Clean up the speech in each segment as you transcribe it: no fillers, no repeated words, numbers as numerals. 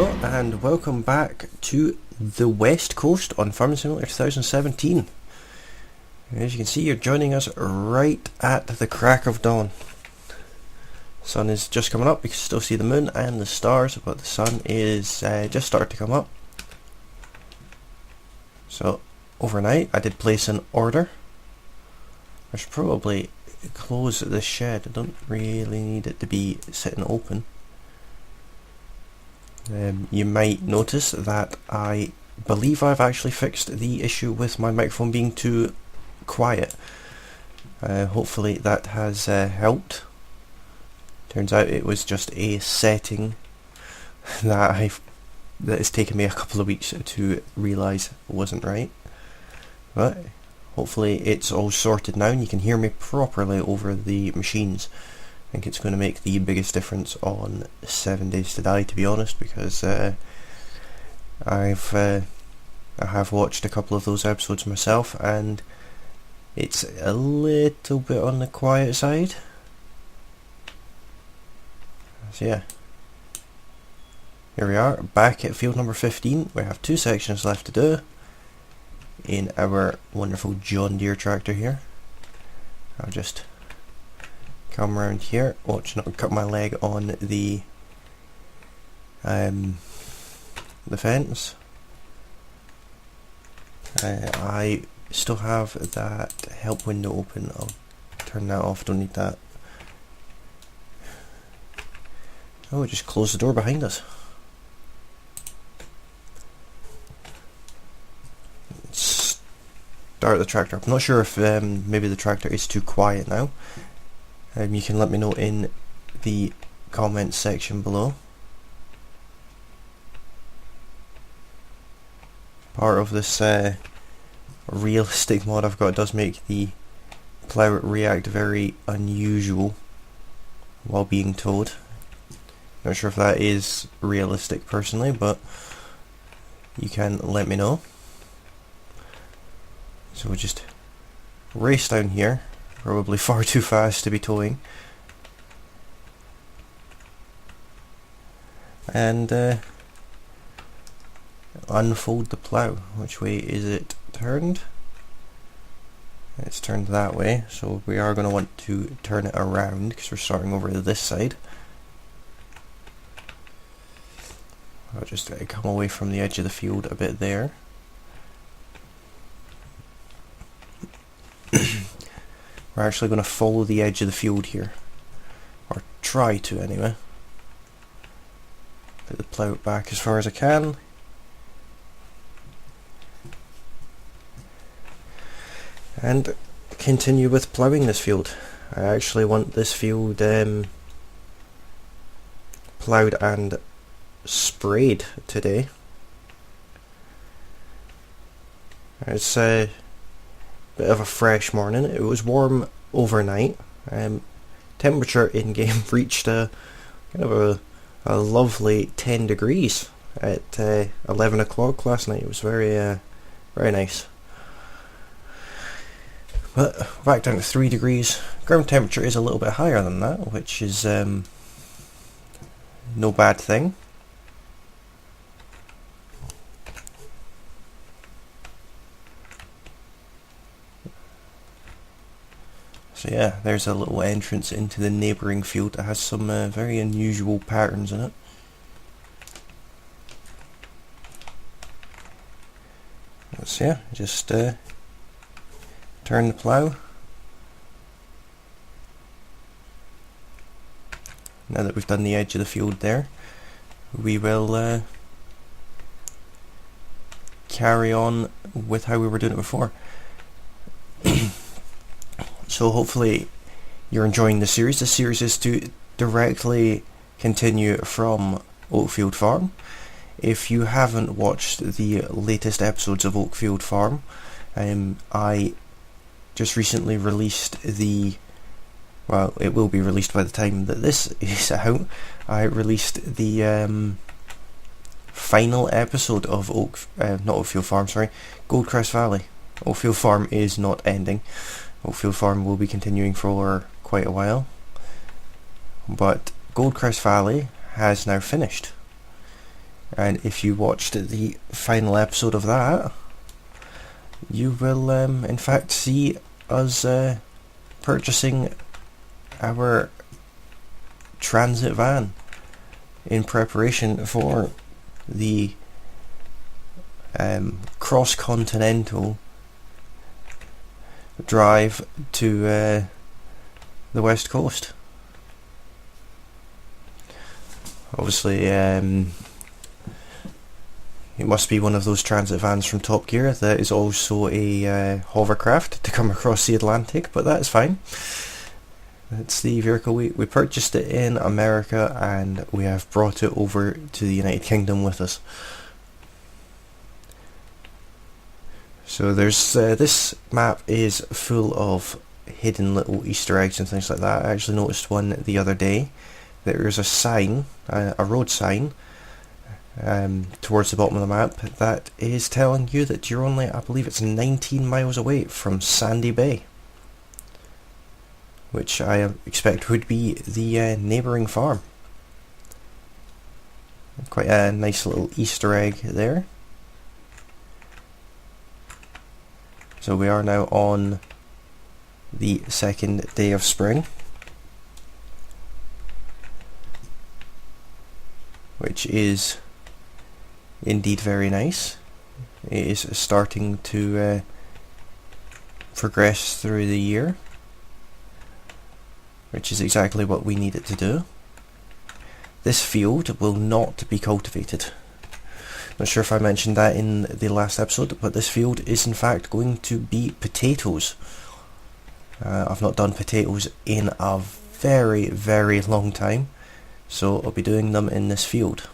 Hello and welcome back to the West Coast on Farming Simulator 2017. As you can see, you're joining us right at the crack of dawn. Sun is just coming up. You can still see the moon and the stars, but the sun is just starting to come up. So overnight I did place an order. I should probably close this shed. I don't really need it to be sitting open. You might notice that I believe I've actually fixed the issue with my microphone being too quiet. Hopefully that has helped. Turns out it was just a setting that has taken me a couple of weeks to realise wasn't right. But hopefully it's all sorted now and you can hear me properly over the machines. I think it's going to make the biggest difference on 7 Days to Die, to be honest, because I have watched a couple of those episodes myself and it's a little bit on the quiet side. So yeah, here we are back at field number 15. We have 2 sections left to do in our wonderful John Deere tractor here. I'll just come around here, watch not cut my leg on the fence. I still have that help window open. I'll turn that off, don't need that. Oh, it just closed the door behind us. Let's start the tractor. I'm not sure if maybe the tractor is too quiet now. You can let me know in the comments section below. Part of this realistic mod I've got does make the plough react very unusual while being towed. Not sure if that is realistic personally, but you can let me know. So we'll just race down here. Probably far too fast to be towing. And unfold the plough. Which way is it turned? It's turned that way, so we are going to want to turn it around because we're starting over this side. I'll just come away from the edge of the field a bit there. We're actually going to follow the edge of the field here, or try to anyway. Put the plough back as far as I can. And continue with ploughing this field. I actually want this field ploughed and sprayed today. It's bit of a fresh morning. It was warm overnight. Temperature in game reached a kind of a lovely 10 degrees at 11 o'clock last night. It was very nice. But back down to 3 degrees. Ground temperature is a little bit higher than that, which is no bad thing. So yeah, there's a little entrance into the neighbouring field that has some very unusual patterns in it. So yeah, just turn the plough. Now that we've done the edge of the field there, we will carry on with how we were doing it before. So hopefully you're enjoying the series. The series is to directly continue from Oakfield Farm. If you haven't watched the latest episodes of Oakfield Farm, I just recently released well, it will be released by the time that this is out. I released the final episode of not Oakfield Farm, sorry, Goldcrest Valley. Oakfield Farm is not ending. Oakfield Farm will be continuing for quite a while, but Goldcrest Valley has now finished. And if you watched the final episode of that, you will in fact see us purchasing our transit van in preparation for the cross-continental drive to the west coast. Obviously, it must be one of those transit vans from Top Gear that is also a hovercraft to come across the Atlantic, but that is fine. It's the vehicle. We purchased it in America and we have brought it over to the United Kingdom with us. So there's this map is full of hidden little Easter eggs and things like that. I actually noticed one the other day. There's a sign, a road sign, towards the bottom of the map that is telling you that you're only, I believe it's 19 miles away from Sandy Bay, which I expect would be the neighbouring farm. Quite a nice little Easter egg there. So we are now on the second day of spring, which is indeed very nice. It is starting to progress through the year, which is exactly what we need it to do. This field will not be cultivated. Not sure if I mentioned that in the last episode, but this field is in fact going to be potatoes. I've not done potatoes in a very, very long time, so I'll be doing them in this field.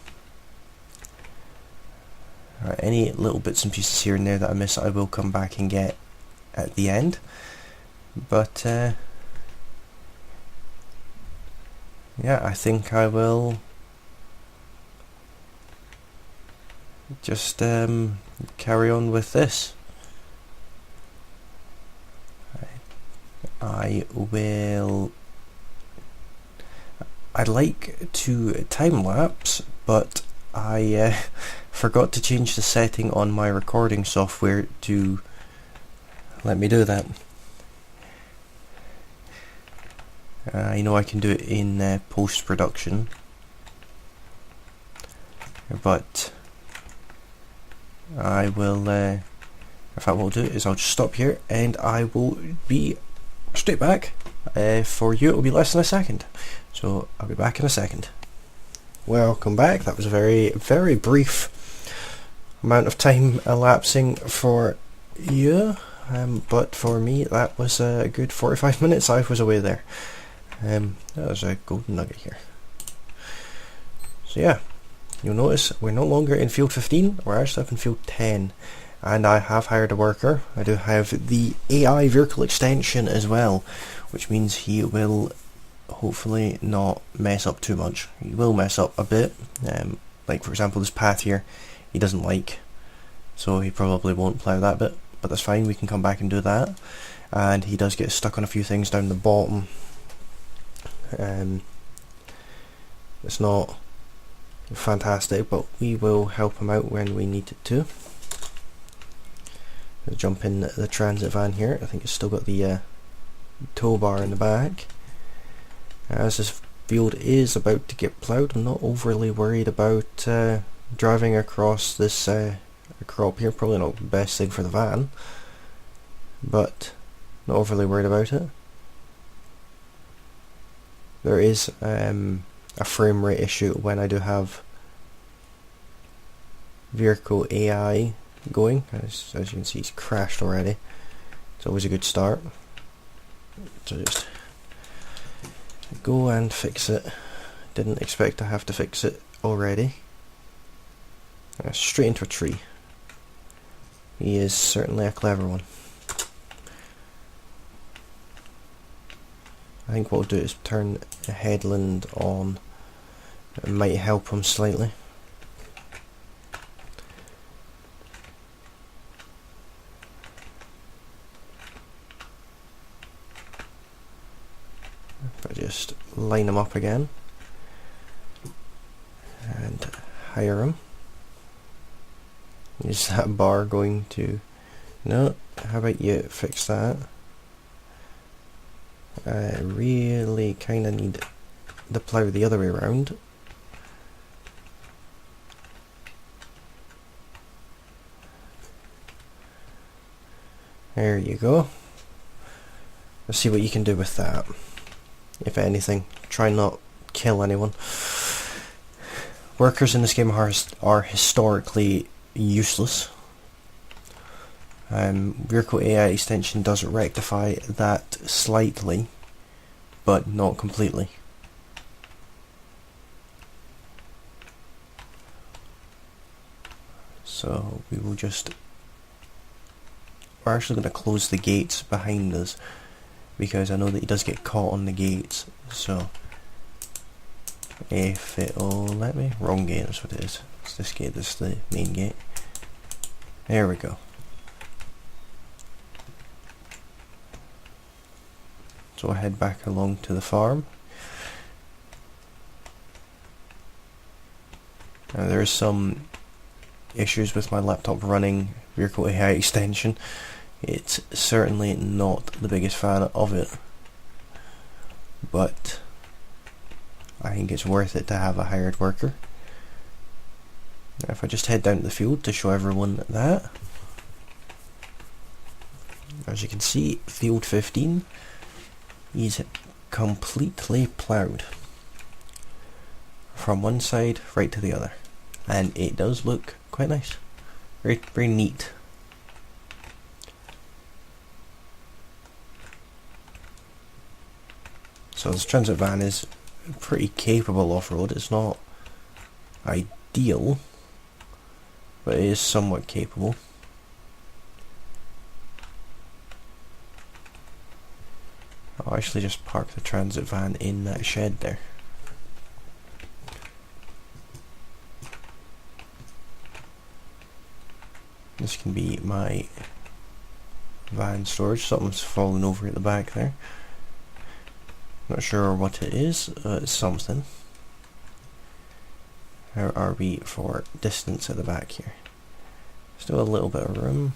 Any little bits and pieces here and there that I miss, I will come back and get at the end. But yeah, I think I will just carry on with this. I'd like to time lapse, but I forgot to change the setting on my recording software to let me do that. I know I can do it in post-production, but I will, in fact what I'll do is I'll just stop here and I will be straight back. For you it will be less than a second, so I'll be back in a second. Welcome back. That was a very, very brief amount of time elapsing for you, but for me that was a good 45 minutes I was away there. There's a golden nugget here. So yeah, you'll notice we're no longer in field 15, we're actually up in field 10, and I have hired a worker. I do have the AI vehicle extension as well, which means he will hopefully not mess up too much. He will mess up a bit, like for example this path here he doesn't like, so he probably won't plough that bit, but that's fine, we can come back and do that. And he does get stuck on a few things down the bottom. It's not fantastic, but we will help him out when we need it to. Let's jump in the transit van here. I think it's still got the tow bar in the back. As this field is about to get ploughed, I'm not overly worried about driving across this crop here. Probably not the best thing for the van, but not overly worried about it. There is a frame rate issue when I do have vehicle AI going. As you can see, it's crashed already. It's always a good start. So just go and fix it. Didn't expect to have to fix it already. Straight into a tree. He is certainly a clever one. I think what we'll do is turn the headland on. It might help him slightly. If I just line him up again and hire him. Is that bar going to... No, how about you fix that? I really kind of need the plough the other way around. There you go. Let's see what you can do with that. If anything, try not kill anyone. Workers in this game are historically useless. Vehicle AI extension does rectify that slightly, but not completely. So we will just... We're actually going to close the gates behind us, because I know that he does get caught on the gates. So if it'll let me... Wrong gate, that's what it is. It's this gate, this is the main gate. There we go. So I'll head back along to the farm. Now there is some issues with my laptop running Vehicle AI extension. It's certainly not the biggest fan of it, but I think it's worth it to have a hired worker. Now if I just head down to the field to show everyone that, as you can see, field 15 is completely ploughed from one side right to the other, and it does look quite nice, very neat. So this transit van is pretty capable off-road. It's not ideal, but it is somewhat capable. I'll actually just park the transit van in that shed there. This can be my van storage. Something's fallen over at the back there. Not sure what it is. It's something. How are we for distance at the back here? Still a little bit of room.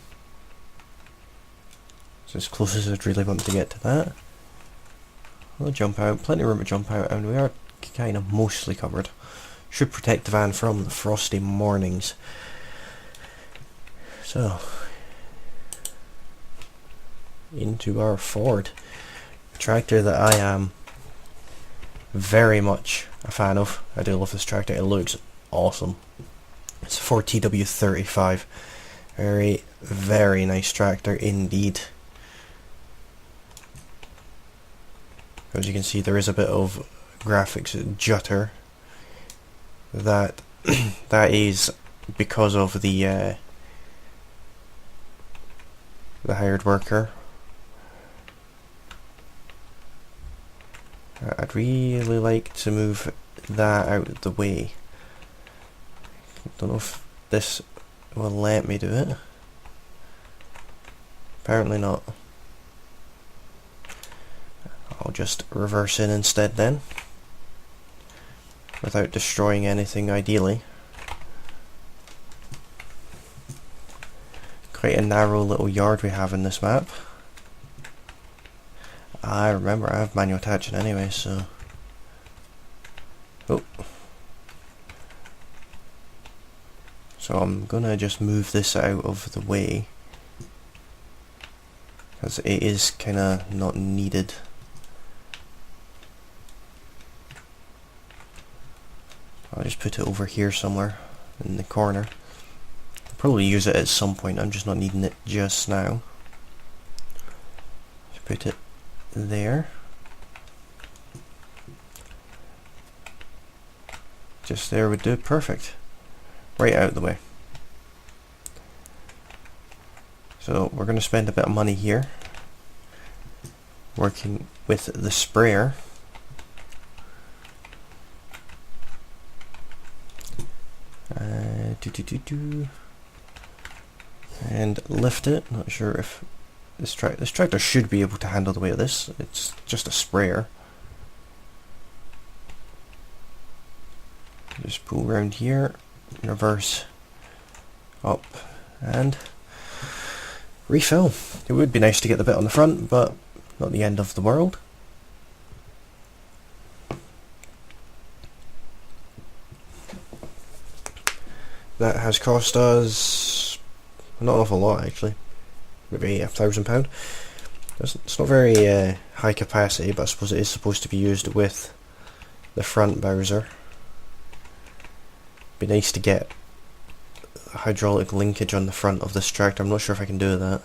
It's as close as I'd really want to get to that. We'll jump out. Plenty of room to jump out, and we are kind of mostly covered. Should protect the van from the frosty mornings. So, into our Ford. A tractor that I am very much a fan of. I do love this tractor. It looks awesome. It's a Ford TW35. Very nice tractor indeed. As you can see, there is a bit of graphics jutter. That is because of the hired worker. I'd really like to move that out of the way. Don't know if this will let me do it. Apparently not. I'll just reverse in instead then, without destroying anything ideally. Quite a narrow little yard we have in this map. I remember I have manual attaching anyway, so... Oh. So I'm gonna just move this out of the way, because it is kinda not needed. I'll just put it over here somewhere in the corner. I'll probably use it at some point, I'm just not needing it just now. Just put it there. Just there would do, perfect. Right out of the way. So we're going to spend a bit of money here working with the sprayer. And lift it. Not sure if this tractor should be able to handle the weight of this. It's just a sprayer. Just pull around here, reverse, up, and refill. It would be nice to get the bit on the front, but not the end of the world. That has cost us not an awful lot, actually. Maybe £1,000. It's not very high capacity, but I suppose it is supposed to be used with the front Bowser. Be nice to get hydraulic linkage on the front of this tractor. I'm not sure if I can do that.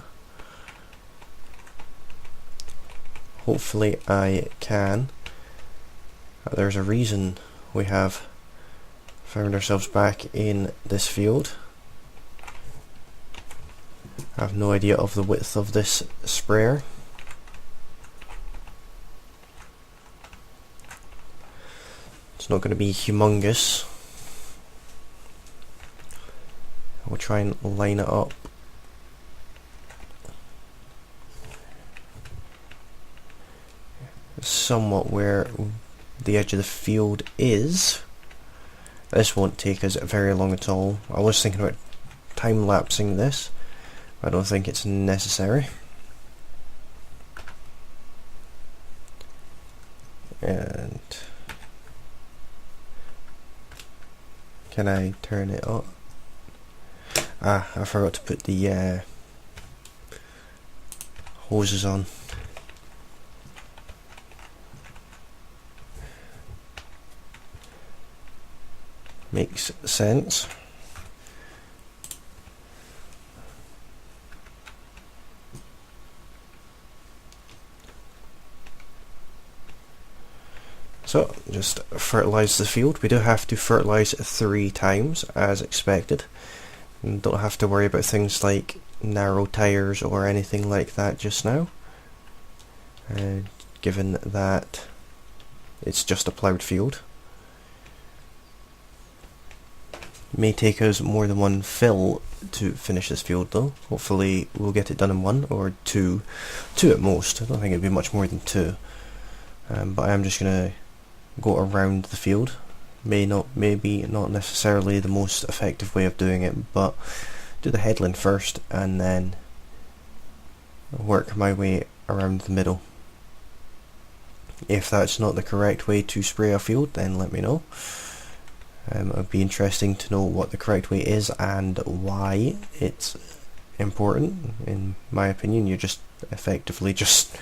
Hopefully I can. There's a reason we have found ourselves back in this field. I have no idea of the width of this sprayer. It's not going to be humongous. We'll try and line it up. Somewhat where the edge of the field is. This won't take us very long at all. I was thinking about time-lapsing this. I don't think it's necessary. And can I turn it up? Ah, I forgot to put the hoses on. Makes sense. So, just fertilise the field. We do have to fertilise 3 times, as expected. And don't have to worry about things like narrow tyres or anything like that just now. Given that it's just a ploughed field. May take us more than one fill to finish this field though. Hopefully we'll get it done in 1 or 2. 2 at most. I don't think it'd be much more than 2. But I am just going to go around the field. Maybe not necessarily the most effective way of doing it, but do the headland first and then work my way around the middle. If that's not the correct way to spray a field, then let me know. It would be interesting to know what the correct way is and why it's important. In my opinion, you're just effectively just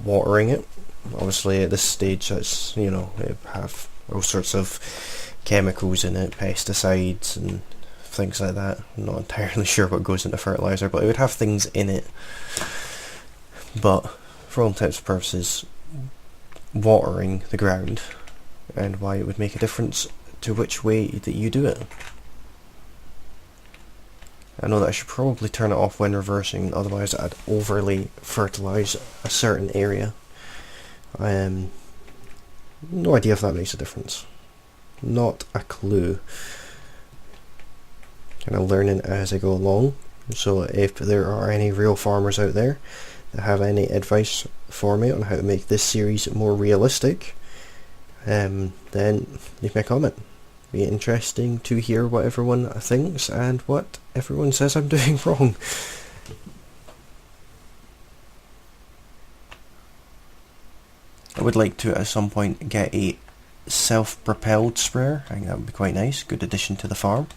watering it. Obviously at this stage that's, you know, it have all sorts of chemicals in it, pesticides and things like that. I'm not entirely sure what goes into fertilizer, but it would have things in it. But for all intents and purposes, watering the ground and why it would make a difference to which way that you do it. I know that I should probably turn it off when reversing, otherwise I'd overly fertilise a certain area. No idea if that makes a difference. Not a clue. Kind of learning as I go along. So if there are any real farmers out there that have any advice for me on how to make this series more realistic, then leave me a comment. Be interesting to hear what everyone thinks and what everyone says I'm doing wrong. I would like to at some point get a self-propelled sprayer. I think that would be quite nice. Good addition to the farm.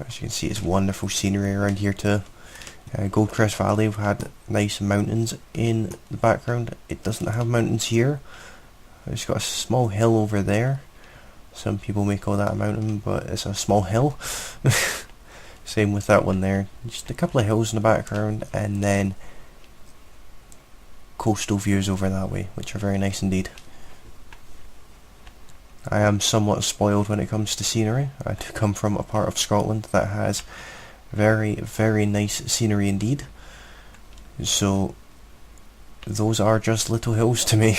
As you can see, it's wonderful scenery around here too. Goldcrest Valley, we've had nice mountains in the background. It doesn't have mountains here. It's got a small hill over there. Some people may call that a mountain, but it's a small hill. Same with that one there. Just a couple of hills in the background, and then coastal views over that way, which are very nice indeed. I am somewhat spoiled when it comes to scenery. I do come from a part of Scotland that has very, very nice scenery indeed. So those are just little hills to me.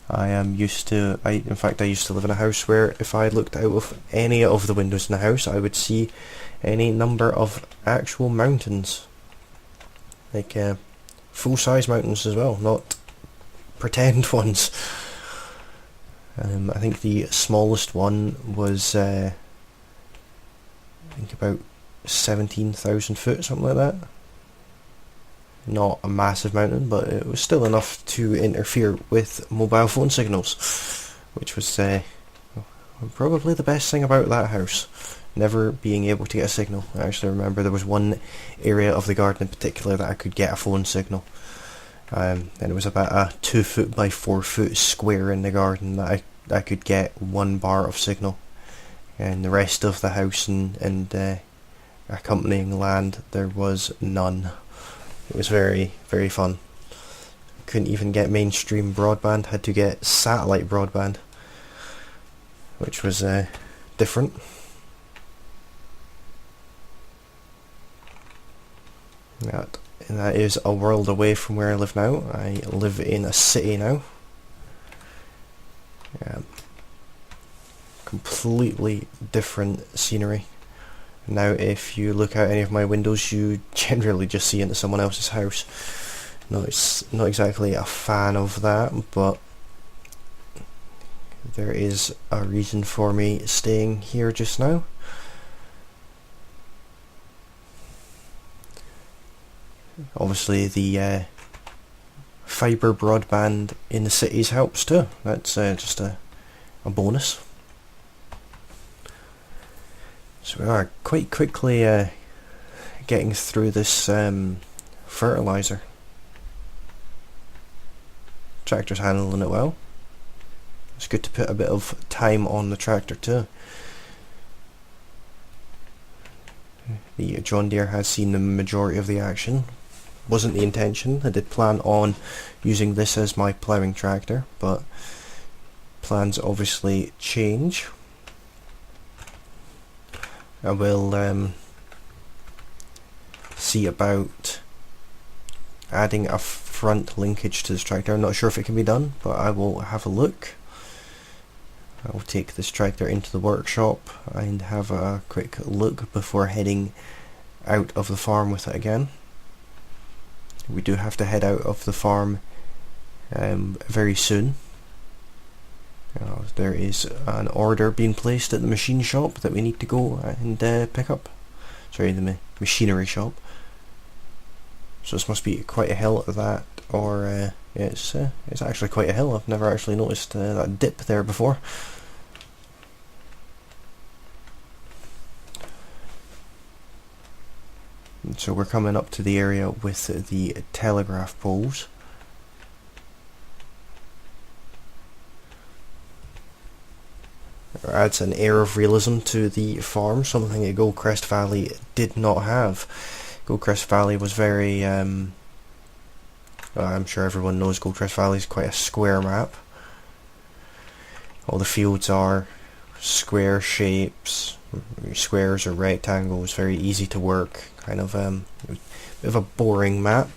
I am used to, in fact I used to live in a house where if I looked out of any of the windows in the house I would see any number of actual mountains. Like full-size mountains as well, not pretend ones. I think the smallest one was I think about 17,000 foot, something like that. Not a massive mountain, but it was still enough to interfere with mobile phone signals, which was probably the best thing about that house. Never being able to get a signal. I actually remember there was one area of the garden in particular that I could get a phone signal. And it was about a 2 foot by 4 foot square in the garden that I could get 1 bar of signal. And the rest of the house and accompanying land, there was none. It was very, very fun. Couldn't even get mainstream broadband, had to get satellite broadband, which was different. That is a world away from where I live now. I live in a city now. Completely different scenery. Now if you look out any of my windows, you generally just see into someone else's house. No, it's not exactly a fan of that, but there is a reason for me staying here just now. Obviously the fibre broadband in the cities helps too. That's just a bonus. So we are quite quickly getting through this fertilizer. Tractor's handling it well. It's good to put a bit of time on the tractor too. The John Deere has seen the majority of the action. Wasn't the intention. I did plan on using this as my ploughing tractor, but plans obviously change. I will see about adding a front linkage to this tractor. I'm not sure if it can be done, but I will have a look. I will take this tractor into the workshop and have a quick look before heading out of the farm with it again. We do have to head out of the farm very soon. There is an order being placed at the machine shop that we need to go and pick up. Sorry, the machinery shop. So this must be quite a hill at that, or it's actually quite a hill. I've never actually noticed that dip there before. And so we're coming up to the area with the telegraph poles. It adds an air of realism to the farm, something that Goldcrest Valley did not have. Goldcrest Valley was very, I'm sure everyone knows Goldcrest Valley is quite a square map. All the fields are square shapes, squares or rectangles, very easy to work, kind of a bit of a boring map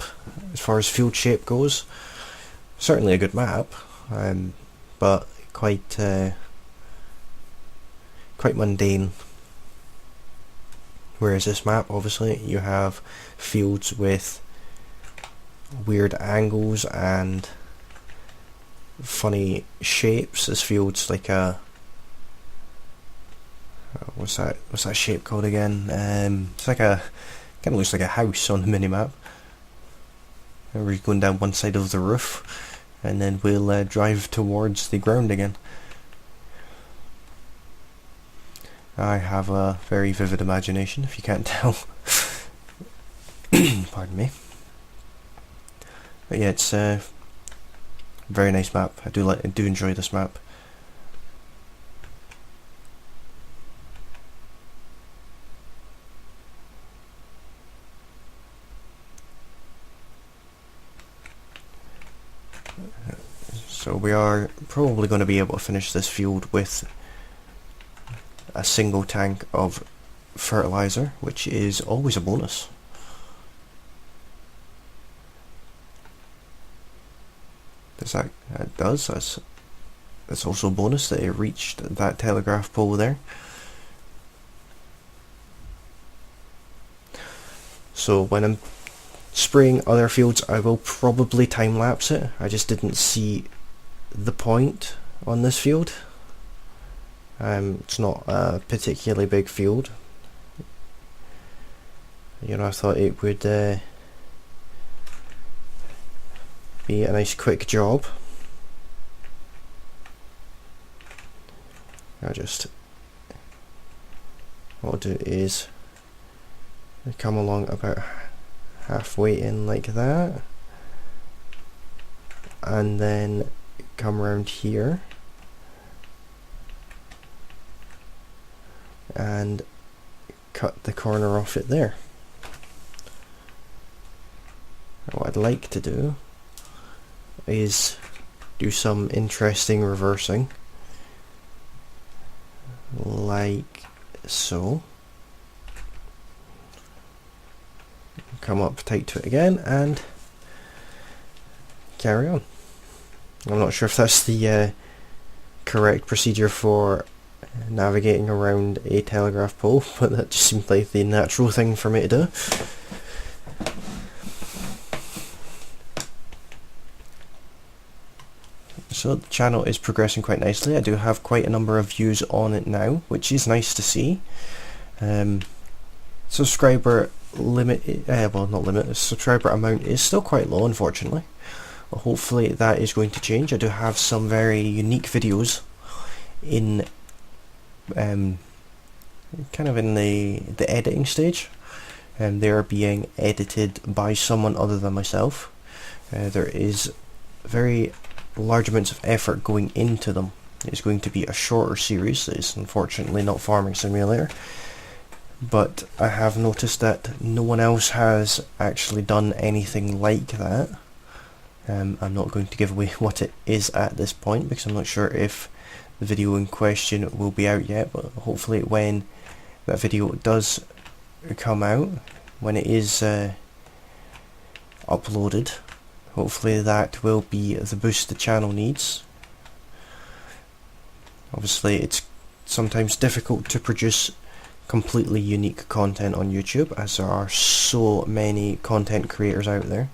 as far as field shape goes. Certainly a good map, but quite mundane. Whereas this map, obviously, you have fields with weird angles and funny shapes. This field's like a what's that shape called again? It's like a kind of looks like a house on the minimap. We're going down one side of the roof, and then we'll drive towards the ground again. I have a very vivid imagination, if you can't tell. Pardon me. But yeah, it's a very nice map. I do enjoy this map. So we are probably going to be able to finish this field with a single tank of fertilizer, which is always a bonus. That's also a bonus that it reached that telegraph pole there. So when I'm spraying other fields, I will probably time lapse it. I just didn't see the point on this field. It's not a particularly big field. You know, I thought it would be a nice quick job. What I'll do is come along about halfway in like that, and then come around here and cut the corner off it there. What I'd like to do is do some interesting reversing, like so. Come up tight to it again and carry on. I'm not sure if that's the correct procedure for navigating around a telegraph pole, but that just seemed like the natural thing for me to do. So the channel is progressing quite nicely. I do have quite a number of views on it now, which is nice to see. Subscriber limit, well, not limit, subscriber amount is still quite low, unfortunately. But hopefully that is going to change. I do have some very unique videos in kind of in the editing stage, and they are being edited by someone other than myself. There is very large amounts of effort going into them. It's going to be a shorter series. It's unfortunately not Farming Simulator, but I have noticed that no one else has actually done anything like that. I'm not going to give away what it is at this point because I'm not sure if the video in question will be out yet, but hopefully when that video does come out, when it is uploaded, hopefully that will be the boost the channel needs. Obviously it's sometimes difficult to produce completely unique content on YouTube, as there are so many content creators out there,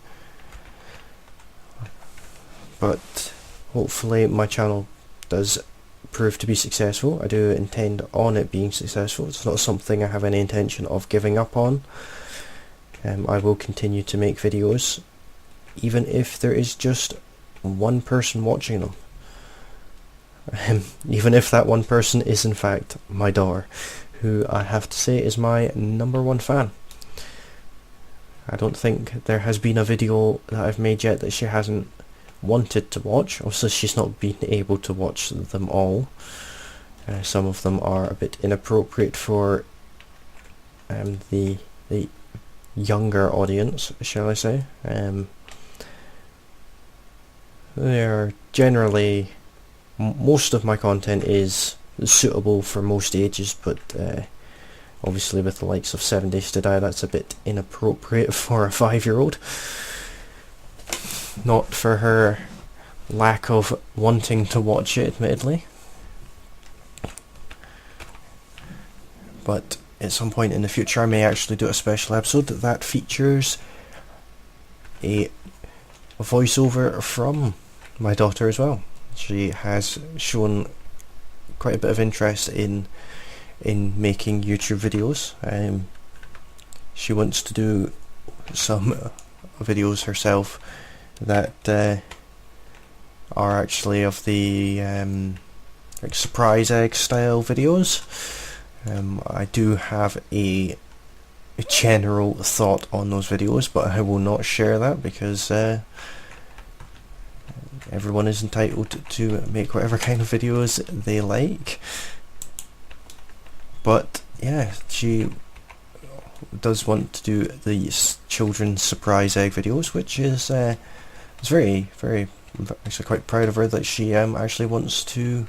but hopefully my channel does prove to be successful. I do intend on it being successful. It's not something I have any intention of giving up on. I will continue to make videos even if there is just one person watching them, even if that one person is in fact my daughter, who I have to say is my #1 fan. I don't think there has been a video that I've made yet that she hasn't wanted to watch. Also, she's not been able to watch them all. Some of them are a bit inappropriate for the younger audience, shall I say. They're generally, most of my content is suitable for most ages, but obviously with the likes of 7 Days to Die, that's a bit inappropriate for a 5-year-old. Not for her lack of wanting to watch it, admittedly, but at some point in the future I may actually do a special episode that features a voiceover from my daughter as well. She has shown quite a bit of interest in making YouTube videos. She wants to do some videos herself that are actually of the like surprise egg style videos. I do have a general thought on those videos, but I will not share that because everyone is entitled to make whatever kind of videos they like. But yeah, she does want to do these children's surprise egg videos, which is it's very, very, actually quite proud of her that she actually wants to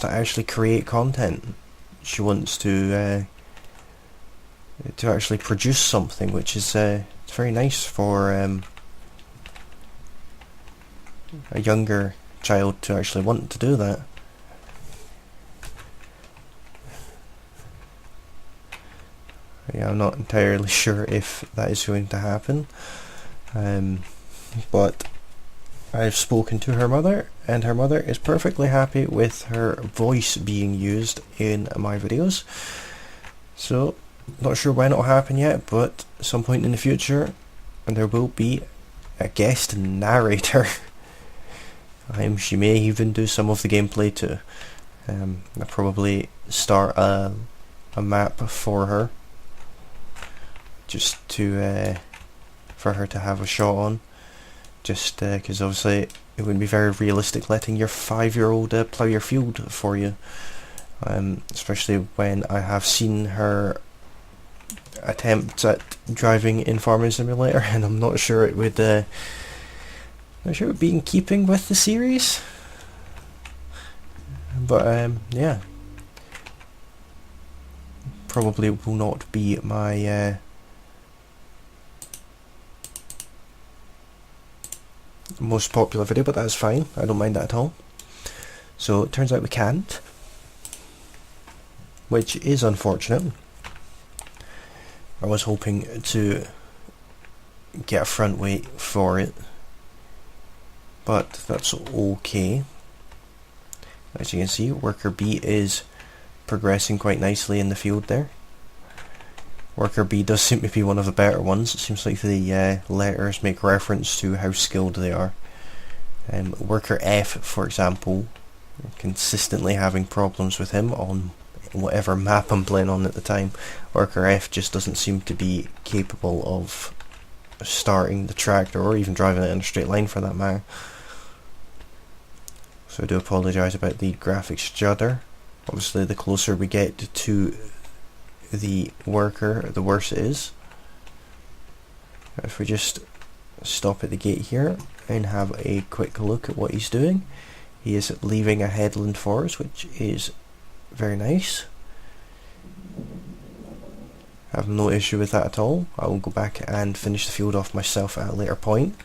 actually create content. She wants to actually produce something, which is it's very nice for a younger child to actually want to do that. Yeah, I'm not entirely sure if that is going to happen, but I've spoken to her mother, and her mother is perfectly happy with her voice being used in my videos. So, not sure when it'll happen yet, but at some point in the future, and there will be a guest narrator. She may even do some of the gameplay too. I'll probably start a map for her, just to for her to have a shot on. Just because obviously it wouldn't be very realistic letting your 5-year-old plough your field for you. Especially when I have seen her attempts at driving in Farming Simulator, and I'm not sure it would. Not sure it would be in keeping with the series. But yeah, probably will not be my most popular video, but that's fine. I don't mind that at all. So it turns out we can't, which is unfortunate. I was hoping to get a front weight for it, but that's okay. As you can see, worker B is progressing quite nicely in the field there. Worker B does seem to be one of the better ones. It seems like the letters make reference to how skilled they are. Worker F, for example, consistently having problems with him on whatever map I'm playing on at the time. Worker F just doesn't seem to be capable of starting the tractor or even driving it in a straight line for that matter. So I do apologise about the graphics judder. Obviously the closer we get to the worker, the worse it is. If we just stop at the gate here and have a quick look at what he's doing, he is leaving a headland for us, which is very nice. I have no issue with that at all. I will go back and finish the field off myself at a later point.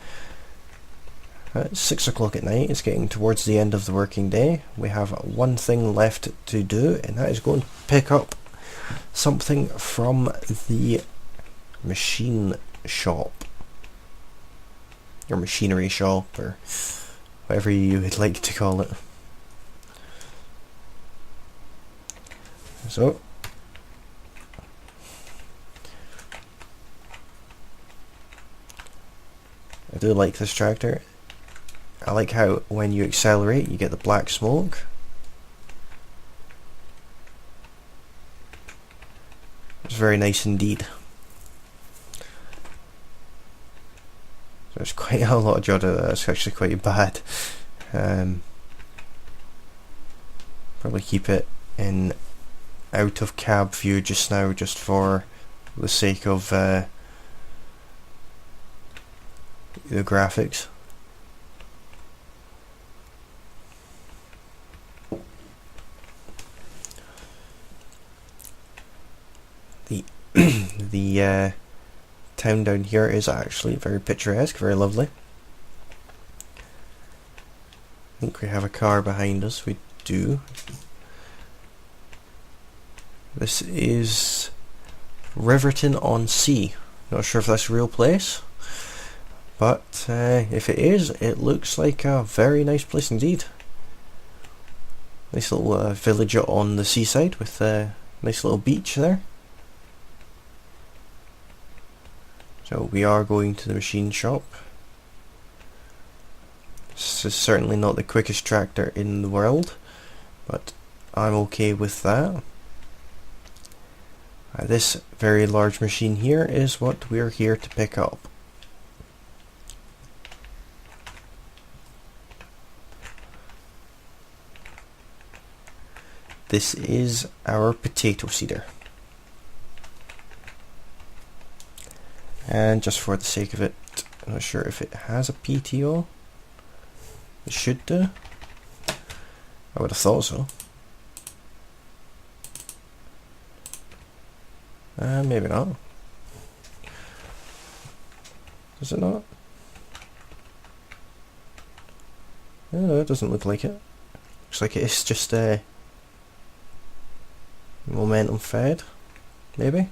It's 6 o'clock at night, it's getting towards the end of the working day. We have one thing left to do, and that is going to pick up something from the machine shop. Or machinery shop, or whatever you would like to call it. So, I do like this tractor. I like how when you accelerate you get the black smoke. It's very nice indeed. There's quite a lot of judder there. That's actually quite bad. Probably keep it in out of cab view just now, just for the sake of the graphics. The town down here is actually very picturesque, very lovely. I think we have a car behind us. We do. This is Riverton-on-Sea. Not sure if that's a real place, but if it is, it looks like a very nice place indeed. Nice little village on the seaside with a nice little beach there. So we are going to the machine shop. This is certainly not the quickest tractor in the world, but I'm okay with that. This very large machine here is what we're here to pick up. This is our potato seeder. And just for the sake of it, I'm not sure if it has a PTO. It should do. I would have thought so. Maybe not. Does it not? No, it doesn't look like it. Looks like it's just a momentum fed, maybe.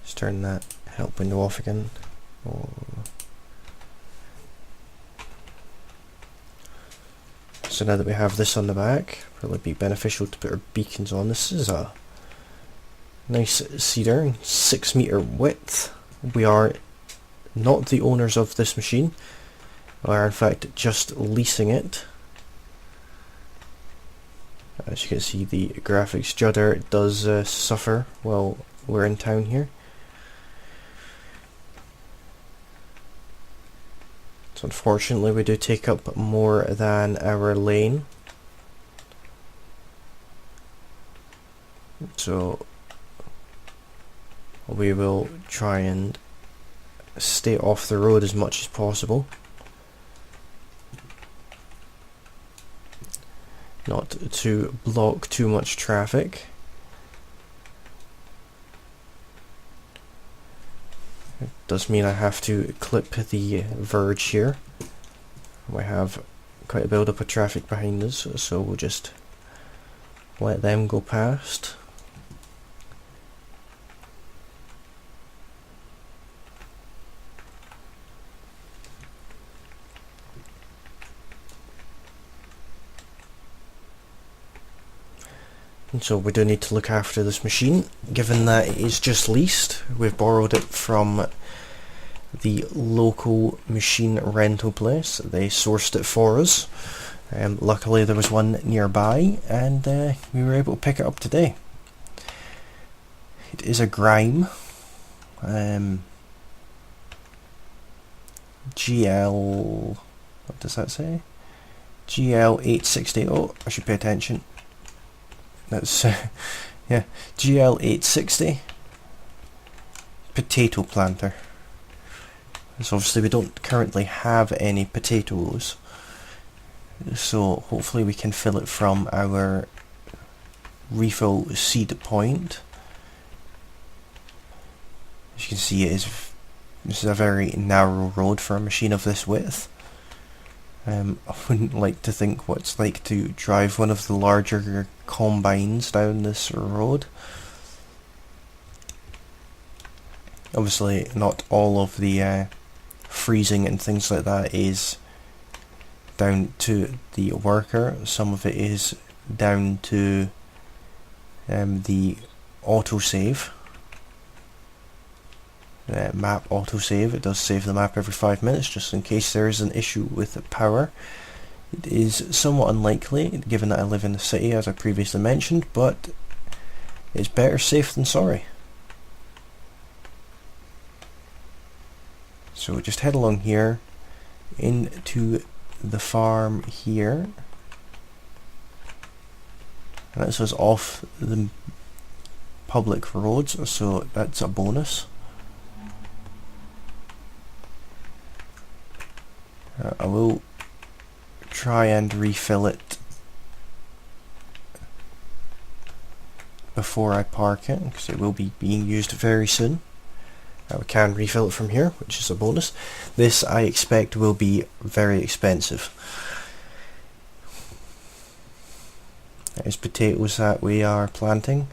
Just turn that help window off again. Oh. So now that we have this on the back, probably be beneficial to put our beacons on. This is a nice cedar, 6 meter width. We are not the owners of this machine. We are in fact just leasing it. As you can see, the graphics judder does suffer while we're in town here. So unfortunately we do take up more than our lane. So we will try and stay off the road as much as possible. Not to block too much traffic. It does mean I have to clip the verge here. We have quite a build up of traffic behind us, so we'll just let them go past. And so we do need to look after this machine, given that it is just leased. We've borrowed it from the local machine rental place. They sourced it for us. Luckily there was one nearby, and we were able to pick it up today. It is a Grime. GL... what does that say? GL860. Oh, I should pay attention. That's yeah, GL860 potato planter. So obviously we don't currently have any potatoes, so hopefully we can fill it from our refill seed point. As you can see, this is a very narrow road for a machine of this width. I wouldn't like to think what it's like to drive one of the larger combines down this road. Obviously not all of the freezing and things like that is down to the worker. Some of it is down to the autosave. Map autosave. It does save the map every 5 minutes just in case there is an issue with the power. It is somewhat unlikely given that I live in the city, as I previously mentioned, but it's better safe than sorry. So we just head along here into the farm here, and this is off the public roads, so that's a bonus. I will try and refill it before I park it, because it will be being used very soon. We can refill it from here, which is a bonus. This I expect will be very expensive. There's potatoes that we are planting.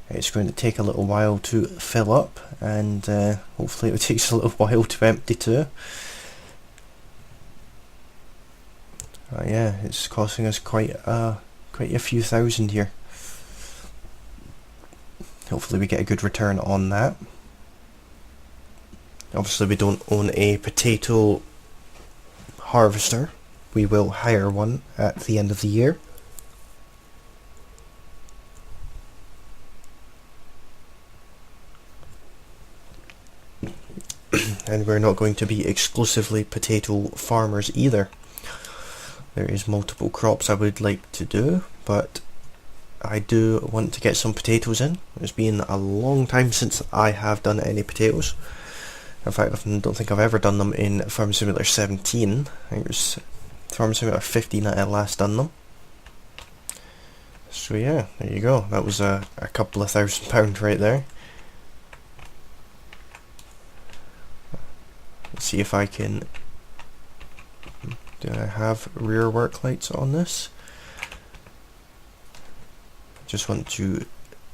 It's going to take a little while to fill up, and hopefully it takes a little while to empty too. Yeah, it's costing us quite a few thousand here. Hopefully we get a good return on that. Obviously we don't own a potato harvester. We will hire one at the end of the year. And we're not going to be exclusively potato farmers either. There is multiple crops I would like to do, but I do want to get some potatoes in. It's been a long time since I have done any potatoes. In fact, I don't think I've ever done them in Farm Simulator 17. I think it was Farm Simulator 15 that I last done them. So yeah, there you go. That was a couple of £1,000 right there. Let's see if I can... Do I have rear work lights on this? Just want to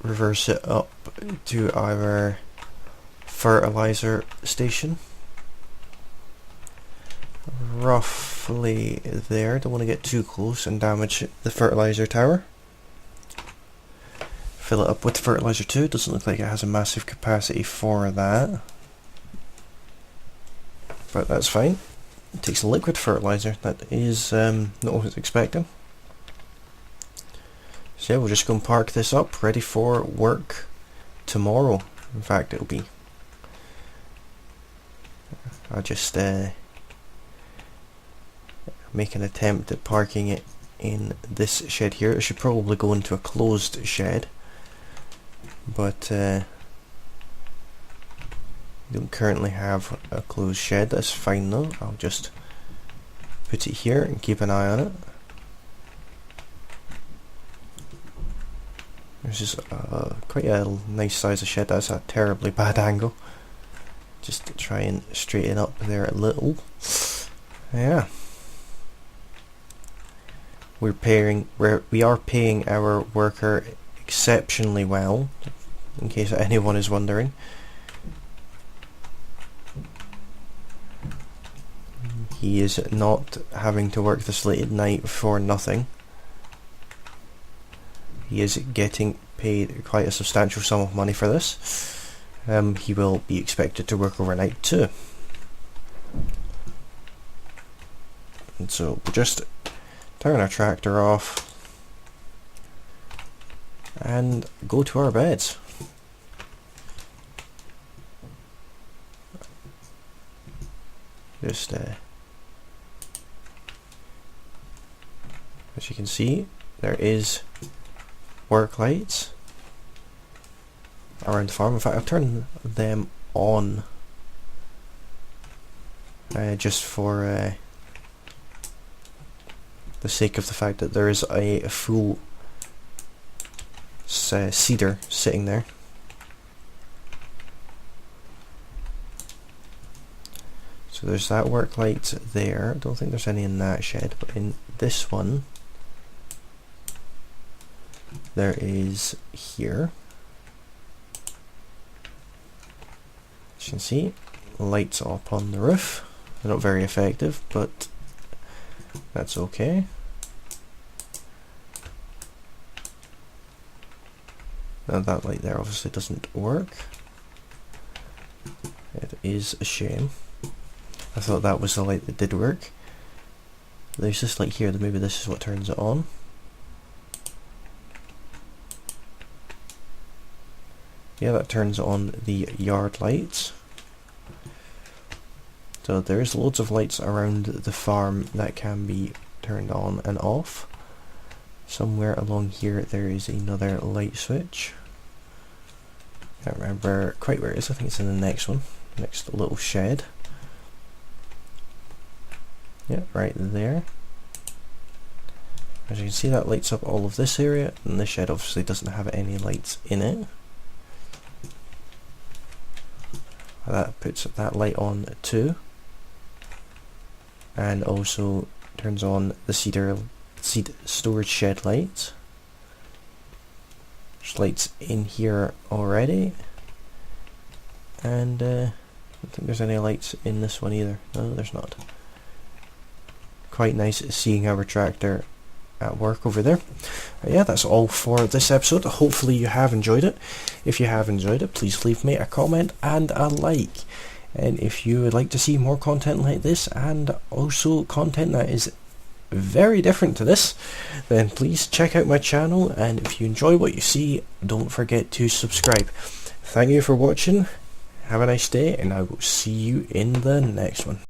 reverse it up to our fertilizer station. roughly there. Don't want to get too close and damage the fertilizer tower. Fill it up with fertilizer too. It doesn't look like it has a massive capacity for that, but that's fine. It takes liquid fertilizer. That is not what I was expecting. So yeah, we'll just go and park this up, ready for work tomorrow. In fact, it'll be... I'll just make an attempt at parking it in this shed here. It should probably go into a closed shed, but don't currently have a closed shed. That's fine though. I'll just put it here and keep an eye on it. There's just quite a nice size of shed. That's a terribly bad angle. Just to try and straighten up there a little. Yeah. We are paying our worker exceptionally well, in case anyone is wondering. He is not having to work this late at night for nothing. He is getting paid quite a substantial sum of money for this. He will be expected to work overnight too. And so we'll just turn our tractor off and go to our beds. Just as you can see, there is work lights around the farm. In fact, I've turned them on just for the sake of the fact that there is a full cedar sitting there. So there's that work light there. I don't think there's any in that shed, but in this one there is here. As you can see, lights up on the roof. They're not very effective, but that's okay. Now that light there obviously doesn't work. It is a shame. I thought that was the light that did work. There's this light here, that maybe this is what turns it on. Yeah, that turns on the yard lights. So there's loads of lights around the farm that can be turned on and off. Somewhere along here there is another light switch. Can't remember quite where it is. I think it's in the next one, next little shed. Yeah, right there. As you can see, that lights up all of this area, and this shed obviously doesn't have any lights in it. That puts that light on too, and also turns on the seed storage shed lights. There's lights in here already, and I don't think there's any lights in this one either. No, there's not. Quite nice seeing our tractor at work over there. Yeah, that's all for this episode. Hopefully you have enjoyed it. If you have enjoyed it, please leave me a comment and a like. And if you would like to see more content like this, and also content that is very different to this, then please check out my channel, and if you enjoy what you see, don't forget to subscribe. Thank you for watching, have a nice day, and I will see you in the next one.